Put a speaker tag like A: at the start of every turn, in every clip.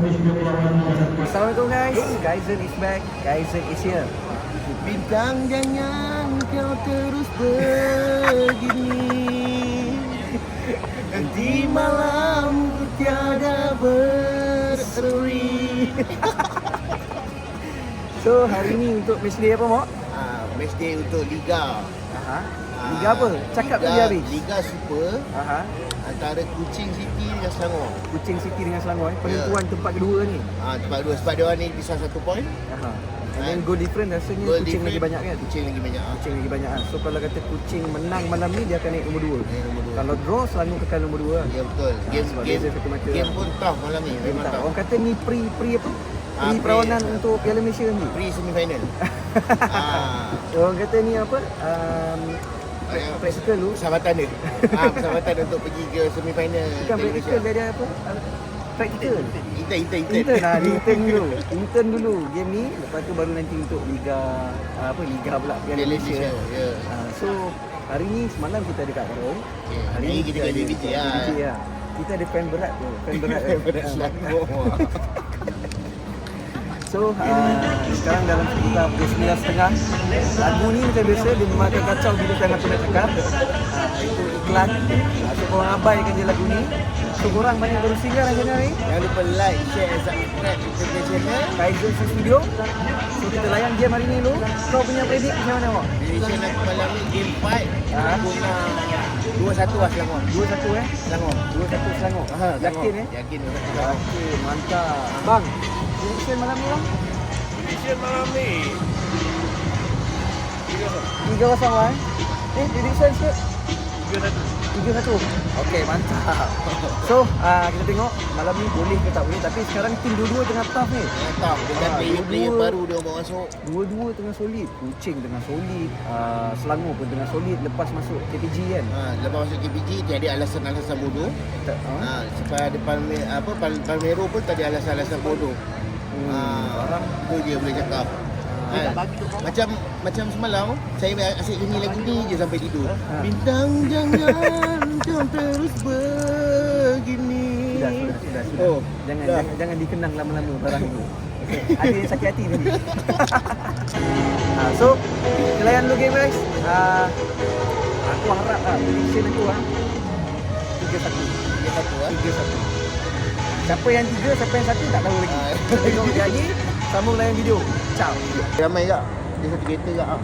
A: Assalamualaikum guys, Kaizen is back, Kaizen is here.
B: Bintang jangan kau terus begini, nanti malam ku tiada berseri.
A: So hari ni untuk match day apa Mok?
B: Match day untuk Liga.
A: Liga apa? Cakap je habis.
B: Liga Super antara Kuching City dengan Selangor.
A: Kuching City dengan Selangor penentuan tempat kedua ni.
B: Tempat kedua sebab dia orang ni pisah 1 poin.
A: And then goal different rasanya
B: Goal
A: Kuching lagi
B: different,
A: banyak kan?
B: Kuching lagi banyak.
A: Kuching lagi banyak kan? So kalau kata Kuching menang malam ni dia akan naik nombor 2.
B: Nombor 2.
A: Kalau draw Selangor kekal nombor 2 kan?
B: Ya betul.
A: Sebab beza satu mata.
B: Game pun tough malam ni. Memang tough.
A: Orang kata ni pre apa? Pre perawanan untuk Piala Malaysia ni.
B: Pre semi final.
A: Orang kata ni apa? Practical tu.
B: Persahabatan dia. Persahabatan untuk pergi ke semi final.
A: Bukan practical, dia ada apa? Practical.
B: Intern.
A: Intern dulu game ni, lepas tu baru nanti untuk liga liga pula Piala Malaysia. So hari ni semalam kita dekat Warung.
B: Hari ni kita ada DJ lah.
A: Kita ada fan berat tu, fan berat.
B: Selangor.
A: So sekarang dalam sekitar pukul 9.30. Lagu ni macam biasa dia memang akan kacau bila tengah tu nak cakap. Itu iklan. So korang abaikan je lagu ni. So korang banyak bersinggah dalam channel ni.
B: Jangan lupa like, share and subscribe kita channel
A: Kaizen Studio. So kita layan game hari ni dulu. Kau punya predik macam mana Mak?
B: Prediction aku malam ni game fight. Aku nak 2-1 lah Selangor.
A: 2-1 Selangor. 2-1 Selangor. Yakin
B: Yakin 2-1
A: Selangor. Okey, mantap. Bang, prediction malam ni bang?
B: Prediction malam ni
A: 3-0 bang. Prediction sikit. 3-1. Okey, mantap. So, kita tengok malam ni boleh ke tak boleh. Tapi sekarang tim dua-dua tengah tough ni.
B: tough. Dengan player-player baru dia bawa masuk.
A: Dua-dua tengah solid. Kuching tengah solid. Selangor pun tengah solid lepas masuk KPG kan.
B: Lepas masuk KPG tiada alasan-alasan bodoh. Sebab ada Palmero pun tak ada alasan-alasan bodoh. Orang tu dia boleh cakap. Macam semalam saya asyik nyanyi lagu ni je sampai tidur. Bintang jangan kau terus begini.
A: Sudah. Jangan dikenang lama-lama barang tu. Ada yang sakit hati tadi. So, kita layan dulu game guys. Aku harap prediction aku 3-1. Siapa yang 3, siapa yang 1 tak tahu lagi. Tengok dia lagi. Sambung layan video. Ciao.
B: Ramai tak? Dia satu kereta tak?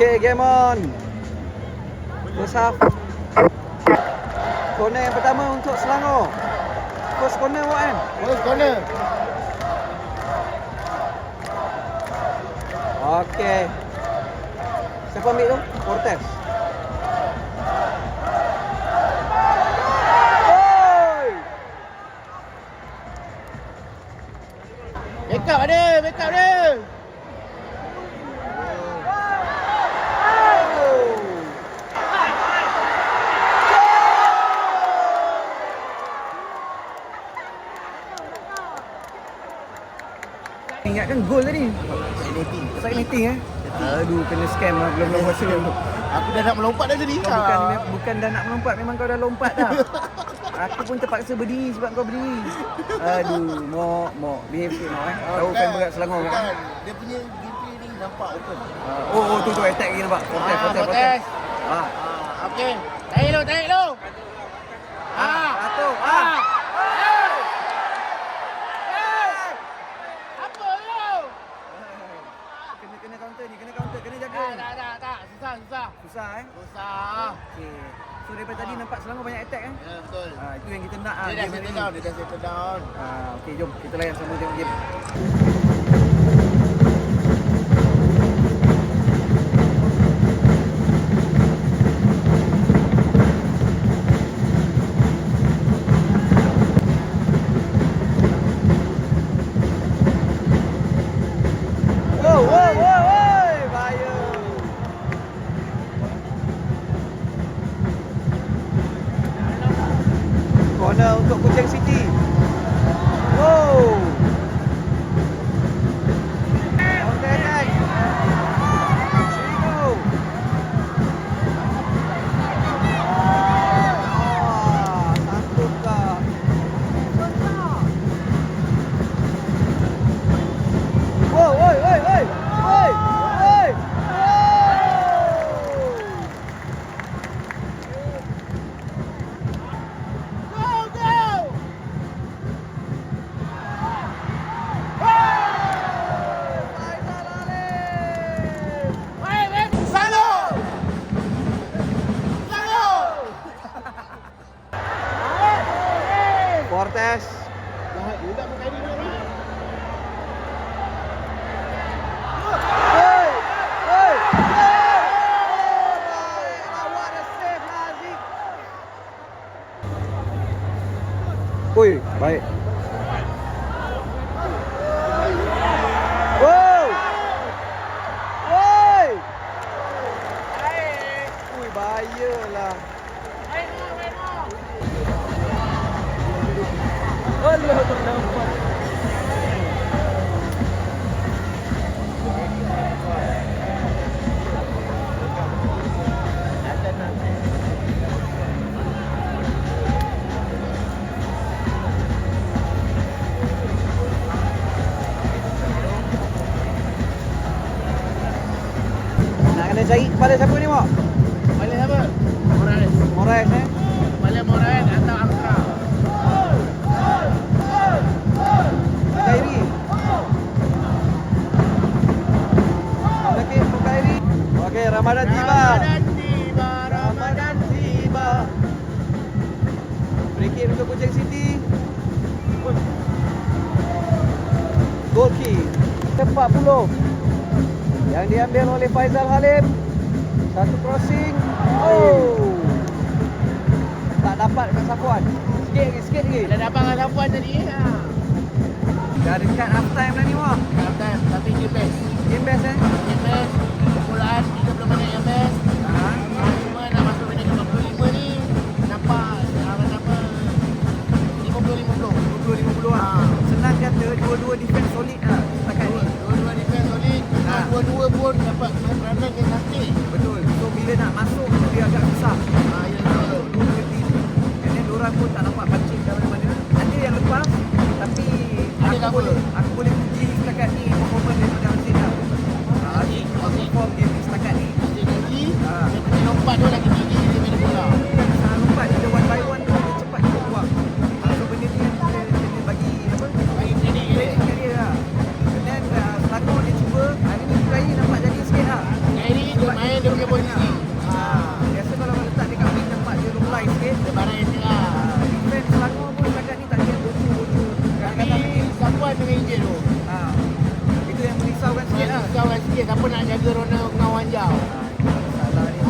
A: Okay, game on. First half. Corner yang pertama untuk Selangor. First corner buat kan?
B: First corner.
A: Okay. Siapa ambil tu? Cortez.
B: Backup ada.
A: Ingatkan gol tadi. Fascinating Aduh, kena scam lah belum masa tu.
B: Aku dah nak melompat dah tadi.
A: Bukan dah nak melompat, memang kau dah lompat dah. Aku pun terpaksa berdiri sebab kau berdiri. Aduh, Mok. Behave sikit Mok Tahu fan berat Selangor Mok.
B: Dia punya gameplay ni nampak open.
A: Tu attack lagi nampak. Protes.
B: Okey. Tarik lu.
A: Atuk.
B: Apa lu?
A: Susah
B: Susah.
A: Okey. So daripada tadi nampak Selangor banyak attack kan?
B: Ya, betul.
A: Itu yang kita nak
B: Dia dah settle down, dia dah settle down.
A: Okey, jom kita layan sama tengok game. Bahaya. Corner untuk Kuching City. Wow. Okay, next. Srigo. Sanggup kah? Wow, oi, oi, oi. Oi, oi. Fortes.
B: Jahat juga pakai ni ni.
A: Oi! Oi! What a save, Nazik. Oi, baik. Wow! Oi! Ui, bahayalah. Allah ternampak. Nak kena cari kepala siapa ni, Mak?
B: Balik apa? Moraes.
A: Moraes,
B: Balik Moraes atau Angka.
A: Kairi. Okey, Kairi. Okey, Ramadan tiba.
B: Ramadan tiba.
A: Ramadan tiba. Free kick untuk Kuching City. Goal kick. 40. Yang diambil oleh Faizal Halim. Satu crossing. Oh. Tak dapat kat Sapuan. Sikit lagi.
B: Dah dapat dengan Sapuan tadi.
A: Dah dekat half time dah ni, Wak.
B: Half time, tapi game best.
A: Game best
B: Game best. Permulaan 30 minit yang best.
A: Ha.
B: Cuma nak masuk minit ke 45 ni nampak apa 50-50.
A: 50-50 lah. Senang kata dua-dua defense solid lah setakat ni.
B: Dua-dua defense solid. Dua-dua pun dapat peranan yang cantik.
A: Betul. So bila nak masuk dia agak susah.
B: Ya betul.
A: Dua team. And then diorang pun tak dapat pancing dari mana. Ada yang lepas tapi
B: Ada cover.
A: aku boleh puji setakat ni performance daripada Aziz lah. Aziz perform game ni setakat ni.
B: Masih lagi. Dia punya lompat tu lagi tinggi daripada bola.
A: Salah lompat dia one by one tu dia cepat dia buang. So benda ni yang dia bagi apa?
B: Bagi training dia.
A: Training dia lah. And then Selangor dia cuba hari ni Kairi nampak jadi sikit lah.
B: Kairi dia main dia punya posisi.
A: Biasa kalau letak dekat wing nampak dia long line sikit.
B: Dia barang yang tengah.
A: Defense Selangor pun setakat ni tak ada yang bocor-bocor. Kadang-kadang
B: Tapi Sapuan dia injet tu.
A: itu yang merisaukan sikit lah.
B: Kau kan sikit siapa nak jaga Ronald Pengawan jauh.
A: Salah dia.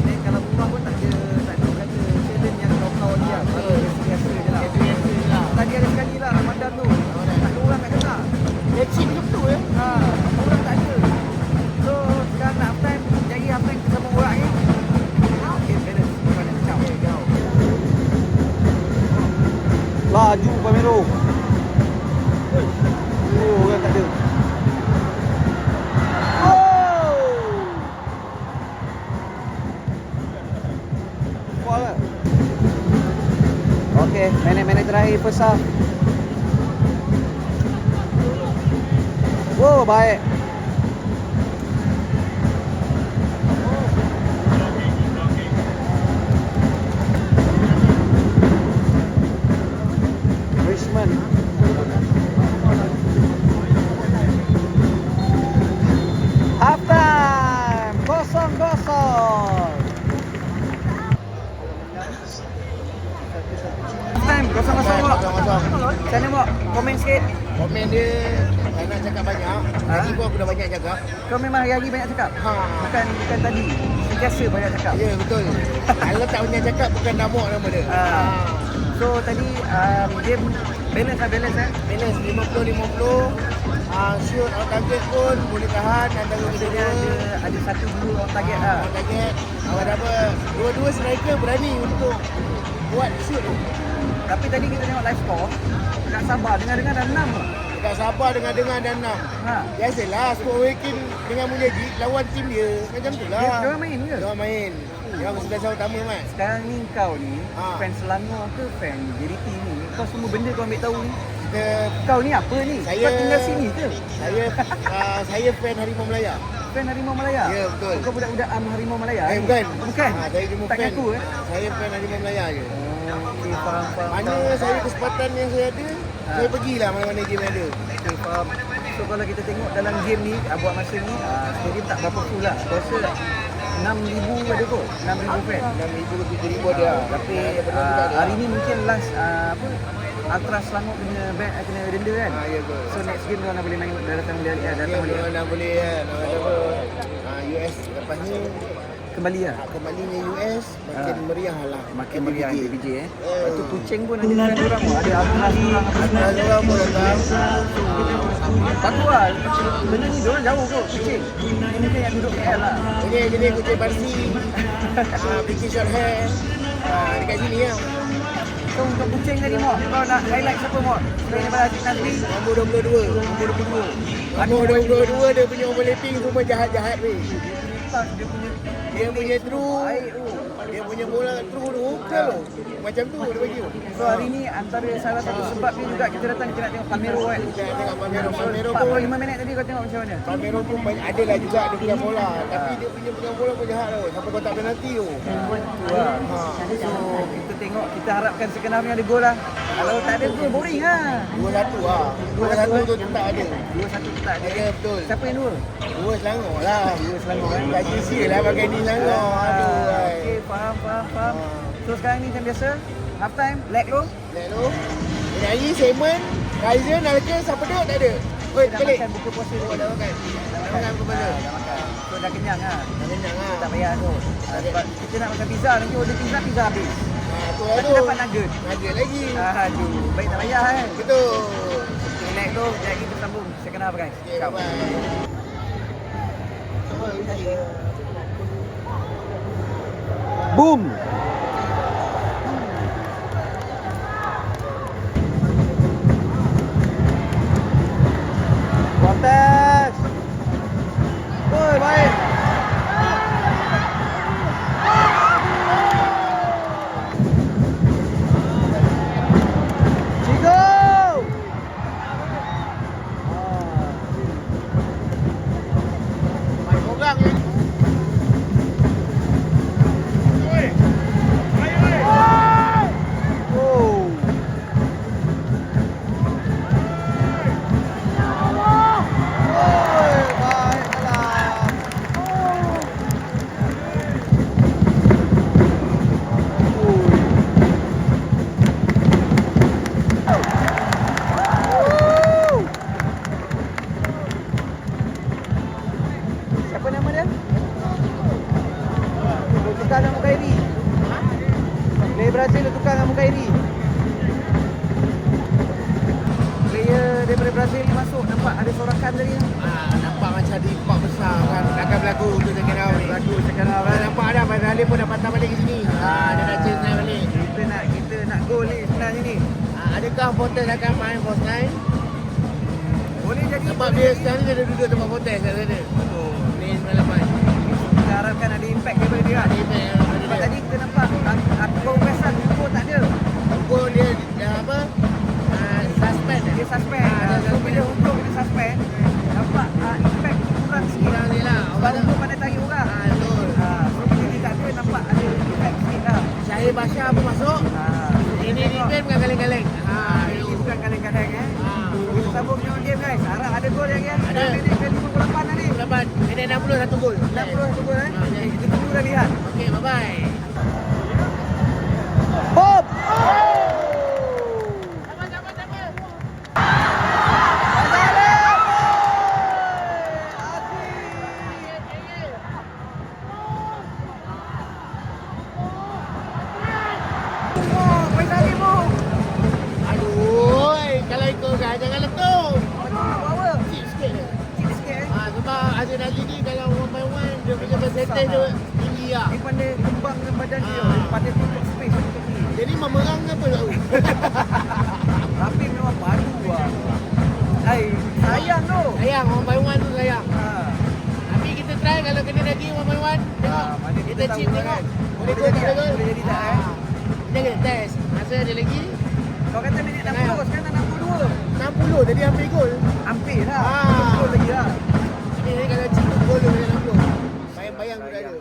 A: Then kalau rumah pun tak ada kata challenge yang kau dia. Kalau biasa je lah.
B: Biasa je lah.
A: Tadi ada sekali lah Ramadan tu. Tak ada orang kat sana.
B: Dia cheat ke betul ya?
A: Orang tak ada. So sekarang nak half time, jadi half time sama orang ni. Okay, balance. Bukan nak kacau. Laju Pamero. Oh, orang tak ada. Okey, minit-minit terakhir first half. Oh, baik. Richmond. Half time. 0-0.
B: Komen dia tak nak cakap banyak. Tadi pun aku dah banyak cakap.
A: Kau memang hari-hari banyak cakap? Bukan tadi. Sentiasa banyak cakap.
B: Ya, betul. Kalau tak banyak cakap bukan nampak nama dia.
A: So tadi game balance
B: Balance 50-50. Shoot on target pun boleh tahan antara
A: maksudnya
B: kedua-dua.
A: ada 1-2 on target lah.
B: On target. Apa dua-dua striker berani untuk buat shoot.
A: Tapi tadi kita tengok live score, tak sabar dengar-dengar dah 6 lah.
B: Tak sabar dengar-dengar dan 6. Biasalah Sport Awaken dengan Mulyajid lawan tim dia. Macam tu lah.
A: Dia main ke?
B: Dia main. Yang sebelah utama Mat.
A: Sekarang ni kau ni fan Selangor ke fan JDT ni? Kau semua benda kau ambil tahu ni. Kau ni apa ni? Kau tinggal sini ke?
B: Saya fan Harimau Melaya.
A: Fan Harimau Melaya?
B: Ya, betul.
A: Kau budak-budak Harimau Melaya?
B: Bukan.
A: Bukan?
B: Saya cuma
A: tak
B: fan.
A: aku
B: Saya fan Harimau Melaya je.
A: Okey, faham.
B: Mana saya kesempatan yang saya ada, saya pergilah mana-mana game yang ada.
A: Okey, faham. So kalau kita tengok dalam game ni, buat masa ni, stadium tak berapa full lah. Aku rasa 6,000 ada kot. 6,000 fan.
B: 6,000 ke 7,000 ada.
A: Tapi hari ni mungkin last Ultra Selangor kena denda kan?
B: Ya betul.
A: So next game kau nak boleh main datang balik kan?
B: Dah boleh kan. US lepas ni
A: Kembali lah?
B: kembalinya US makin meriah lah.
A: Makin meriah PJ Lepas tu Kuching pun ada fan orang pun. Ada Ultras orang apa semua.
B: Ada orang pun datang.
A: Bagus lah. Benda ni diorang jauh kot Kuching. Ini mungkin yang duduk KL lah.
B: Ini kucing Parsi. Bikin short hair. Dekat sini lah.
A: So untuk Kuching tadi Mok, kau nak highlight siapa Mok? Selain daripada Aziz Nazri?
B: Nombor 22. Nombor 22 dia punya overlapping semua jahat-jahat weh. Dia punya true. Dia punya bola true tu. Macam tu dia bagi.
A: So hari ni antara salah satu sebab ni juga kita datang kita nak tengok Palmero kan?
B: Kita tengok Palmero pun
A: 45 minit tadi kau tengok macam mana?
B: Palmero pun banyak ada lah juga dia punya bola. Tapi dia punya bola pun jahat tu. Sampai kotak penalti tu.
A: So kita tengok, kita harapkan second half ni ada gol lah. Kalau tak ada gol boring lah.
B: 2-1 lah. 2-1 tu tak ada.
A: 2-1 tak ada.
B: Ya betul.
A: Siapa yang dua?
B: 2 Selangor lah.
A: 2 Selangor kan?
B: Tak kira lah pakai ni Selangor. Aduh.
A: Okay, faham. So sekarang ni macam biasa, half time, leg lu.
B: Lalu, ini hari Simon, Kaizen, Alka, siapa duduk tak ada? Oi,
A: Dah
B: balik.
A: makan buka puasa tu.
B: Dah makan. Dah makan buka puasa.
A: Dah makan. So dah kenyang lah.
B: Dah kenyang lah.
A: Tak payah tu. Sebab kita nak makan pizza, nanti order pizza habis.
B: Tu
A: Lepas
B: lah
A: tu
B: tu.
A: dapat nugget.
B: Nugget lagi.
A: Aduh, baik tak payah kan?
B: Betul.
A: Relax tu, sekejap lagi kita sambung second half guys.
B: Okay, bye.
A: Boom! Protes! Oi, baik! Chico!
B: Main program ni.
A: Oh! Oi, baiklah! Siapa nama dia? Dia tukar nama Kairi. Player Brazil dia tukar nama Kairi. Player daripada Brazil ni masuk, nampak ada sorakan tadi.
B: Nampak macam di impak besar kan. Takkan berlaku tu second round ni.
A: Berlaku second half kan.
B: Nampak dah Abang Alim pun dah patah balik ke sini. Dia dah change naik balik.
A: Kita nak gol ni sebenarnya ni.
B: Adakah Fortes akan main Force 9?
A: Boleh jadi.
B: Sebab dia sekarang ni dia dah duduk tempat Fortes kat sana.
A: Betul.
B: Ni 98.
A: Kita harapkan ada impact daripada dia. Sebab tadi kita nampak Akbar Faisal Hugo tak ada.
B: Hugo dia apa? Suspend.
A: Dia suspend. So bila Hugo kena suspend, nampak impact kurang sikit.
B: Kurang ni lah.
A: Sebab Hugo pandai tarik orang.
B: Betul.
A: So bila dia tak ada, nampak ada impact sikit lah.
B: Syahir Bashar pun masuk. Ini game bukan kaleng-kaleng.
A: Ini bukan kaleng-kaleng Kita sambung tengok game guys. Harap ada gol yang kan.
B: Ada.
A: Minit ke 58 tadi.
B: 8. Ini 60 satu gol.
A: 61 gol Kita tunggu dah lihat.
B: Okey, bye-bye.
A: Bob!
B: Dia tinggi lah.
A: Dia pandai kembang dengan badan dia. Pandai tutup space untuk ni.
B: Jadi memerang apa tak tahu.
A: Tapi memang padu lah. Hai, sayang tu.
B: Sayang, one by one tu sayang.
A: Ha.
B: Tapi kita try kalau kena daging one by one. Tengok.
A: Mana
B: Kita
A: tahu
B: chip
A: kan.
B: tengok.
A: Boleh
B: Boleh
A: jadi
B: tak?
A: tak? Boleh jadi tak eh?
B: Kita kena test. Masa ada lagi.
A: Kau kata minit 60, sekarang dah 62.
B: 60 tadi hampir gol.
A: Hampir lah.
B: Ah.
A: 60 lagi lah.
B: Ini kalau chip tu gol boleh 60. Bayang-bayang tu dah ada.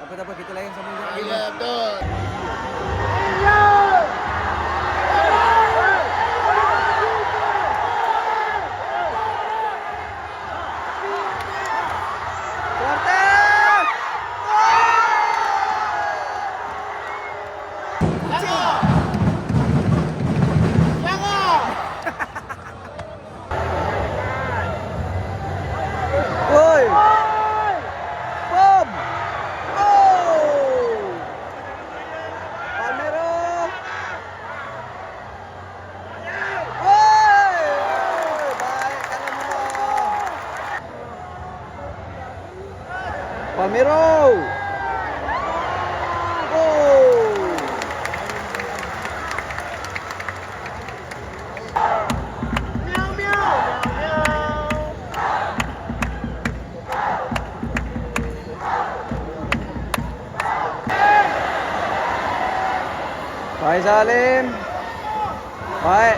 A: Tak apa, kita layan sama je.
B: Ya, betul.
A: Oi! Bom! Oh! Palmero! Oi! Baik kalau Palmero! Oh! Baik Salim. Baik.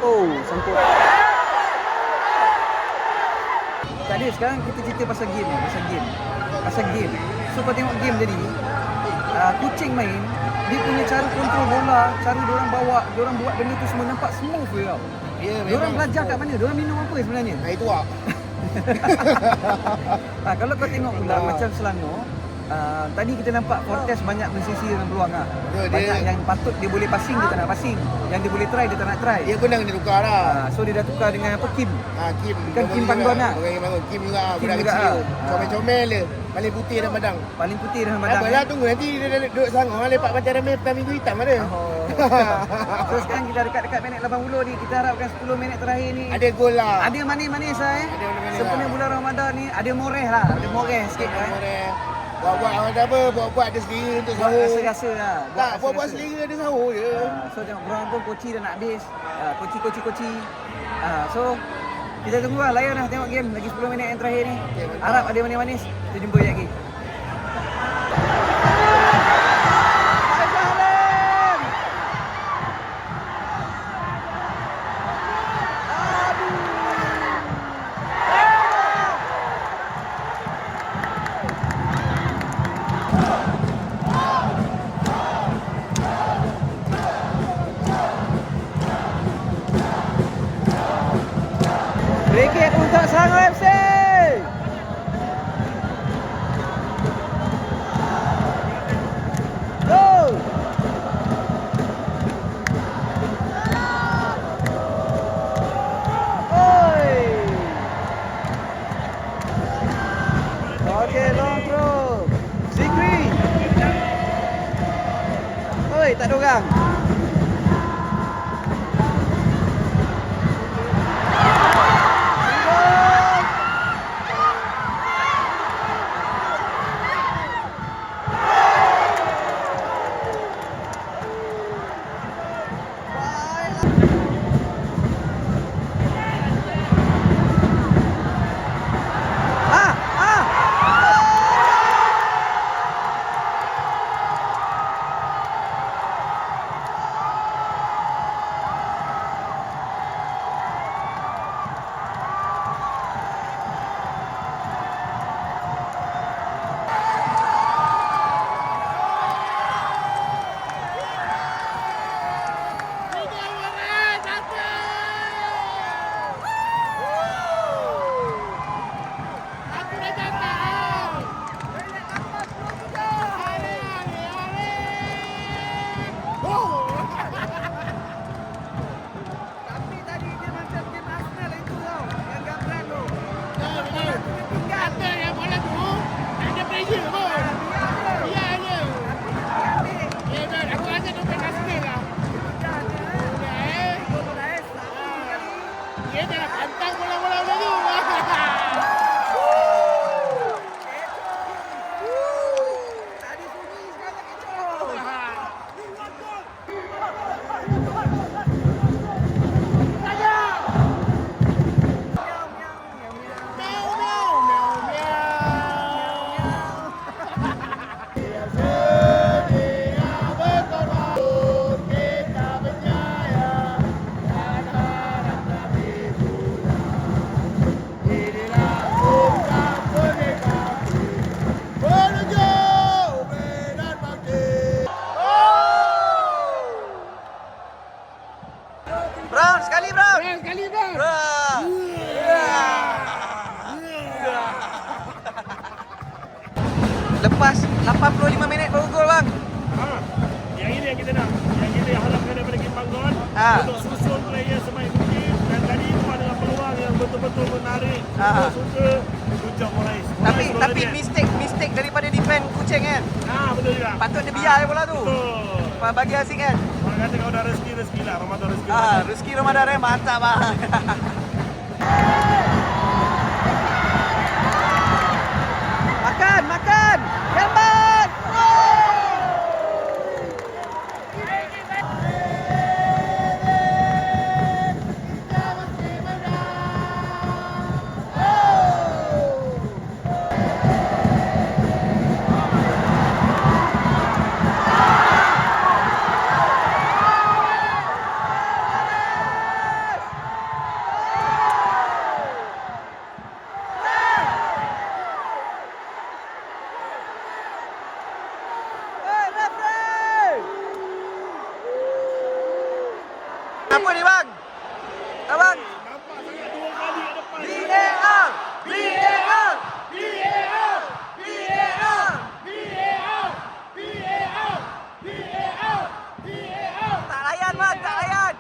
A: Oh, sangkut. Tadi sekarang kita cerita pasal game ni, pasal game. So kau tengok game tadi, kucing main, dia punya cara kontrol bola, cara diorang bawa, diorang buat benda tu semua nampak smooth je tau.
B: Ya,
A: Diorang belajar kat mana? Diorang minum apa sebenarnya?
B: Itu ah.
A: Kalau kau tengok pula macam Selangor, tadi kita nampak Fortes banyak bersisi dengan peluang lah. Banyak yang patut dia boleh passing, dia tak nak passing. Yang dia boleh try, dia tak nak try.
B: Dia pun dia tukar lah.
A: So dia dah tukar dengan apa? Kim.
B: Kim.
A: Bukan Kim Panggon lah.
B: Kim juga lah.
A: Kim
B: Budak
A: juga
B: kecil.
A: lah.
B: Comel-comel dia. Paling putih dalam badang.
A: Paling putih dalam badan.
B: Apalah tunggu nanti dia duduk Selangor lepak macam ramai petang minggu hitam ada.
A: Oh. So sekarang kita dekat-dekat minit 80 ni. Kita harapkan 10 minit terakhir ni.
B: Ada gol lah.
A: Ada manis-manis lah eh.
B: Ada manis-manis
A: Sempena
B: lah.
A: bulan Ramadan ni ada moreh lah. Ada moreh sikit lah eh.
B: Buat-buat ada apa? Buat-buat ada selera untuk
A: Buat
B: sahur.
A: rasa-rasa lah.
B: Tak, buat-buat selera ada sahur je.
A: So tengok korang pun koci dah nak habis. Koci. So kita tunggu lah, layan lah tengok game. Lagi 10 minit yang terakhir ni.
B: Okay, mantap.
A: Harap ada manis-manis. Kita jumpa lagi. Free kick untuk Selangor FC. Go. Oi. Okey, long throw. Zikri. Oi, tak ada orang.
B: Sekali bang.
A: Lepas 85 minit baru gol bang.
C: Yang ini yang kita nak. Yang kita harapkan daripada Kim Banggon untuk susun player semain mungkin. Dan tadi itu adalah peluang yang betul-betul menarik untuk suka Puncak Morais.
A: Tapi mistake daripada defend Kuching kan.
C: Betul juga.
A: Patut dia biar bola tu.
C: Betul.
A: Bagi asing kan.
C: Orang kata kau dah rezeki lah. Ramadan rezeki.
A: Rezeki Ramadan mantap bang. Makan. Jamban. Apa ni bang? Abang?
C: Nampak sangat dua kali ke depan.
A: VAR! Tak layan bang, tak layan.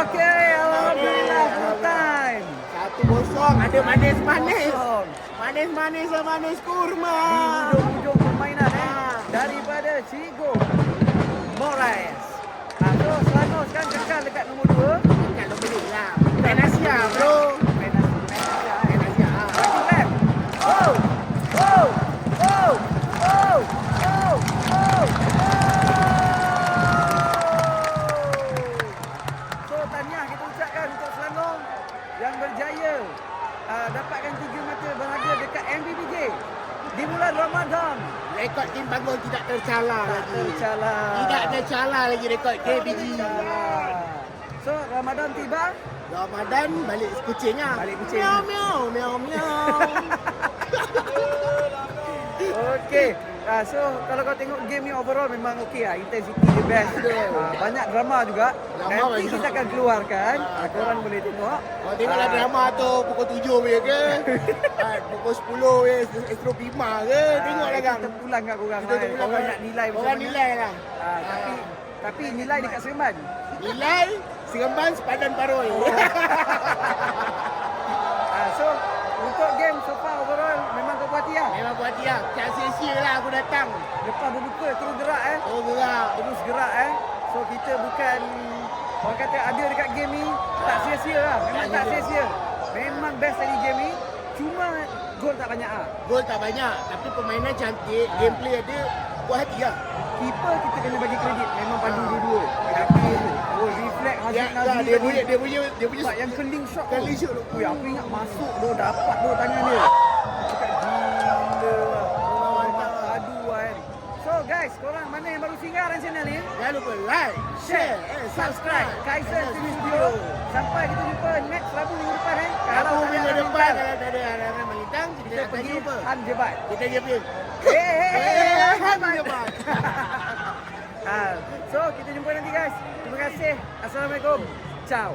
A: Okey, alhamdulillah full time.
B: 1-0 ada manis-manis. Manis kurma.
A: Di hujung permainan daripada Chico Morais. So Selangor sekarang kekal dekat nombor 2.
B: Kan lo beli lah. Penasia bro. Penasia.
A: So tahniah kita ucapkan untuk Selangor yang berjaya dapatkan 3 mata berharga dekat MBBJ di bulan Ramadan.
B: Rekod Kim Banggon tidak tercalar lagi. Tidak tercalar lagi rekod KBG.
A: So Ramadan tiba.
B: Ramadan balik kucing lah.
A: Balik kucing.
B: Miau.
A: Okey. So kalau kau tengok game ni overall memang okey lah. Intensity dia best. Banyak drama juga. Nanti
B: banyak.
A: kita akan keluarkan. Korang boleh tengok.
B: Kau tengoklah drama tu pukul 7 punya ke? Pukul 10 ke? Astro Bima ke? Tengoklah kan.
A: Kita pulang kat korang.
B: Kita pulang
A: Korang
B: kan.
A: nak nilai macam
B: Korang
A: mana.
B: nilai lah.
A: Tapi nilai dekat Seremban.
B: Nilai Seremban sepadan Paroi.
A: So untuk game so far overall memang kau puas hati lah.
B: Memang buat dia. Tak sia-sia lah aku datang.
A: Lepas berbuka terus gerak
B: Oh gerak.
A: Terus gerak So kita bukan orang kata ada dekat game ni tak sia-sia lah. Memang tak sia-sia. Memang best tadi game ni. Cuma gol tak banyak ah.
B: Gol tak banyak. Tapi permainan cantik. Gameplay ada. Buat hati lah.
A: Keeper kita kena bagi kredit. Memang padu dua-dua. Tapi reflect Haziq Nazri
B: dia
A: tadi.
B: punya
A: Sebab yang curling shot tu.
B: curling shot tu.
A: Ui, aku ingat masuk tu dapat tu tangan dia. Cakap gila lah. Aduh kan. So guys, korang mana yang baru singgah dalam channel ni?
B: Jangan lupa like, share,
A: Subscribe Kaiser TV Studio. Sampai kita jumpa next Rabu minggu depan
B: Kalau
A: tak
B: minggu
A: ada
B: depan
A: Rabu
B: kalau tak ada halangan melintang, kita
A: kita
B: akan
A: pergi
B: jumpa.
A: Han Jebat.
B: Kita jumpa.
A: Han
B: Han
A: Jebat. So kita jumpa nanti guys. Terima kasih. Assalamualaikum. Ciao.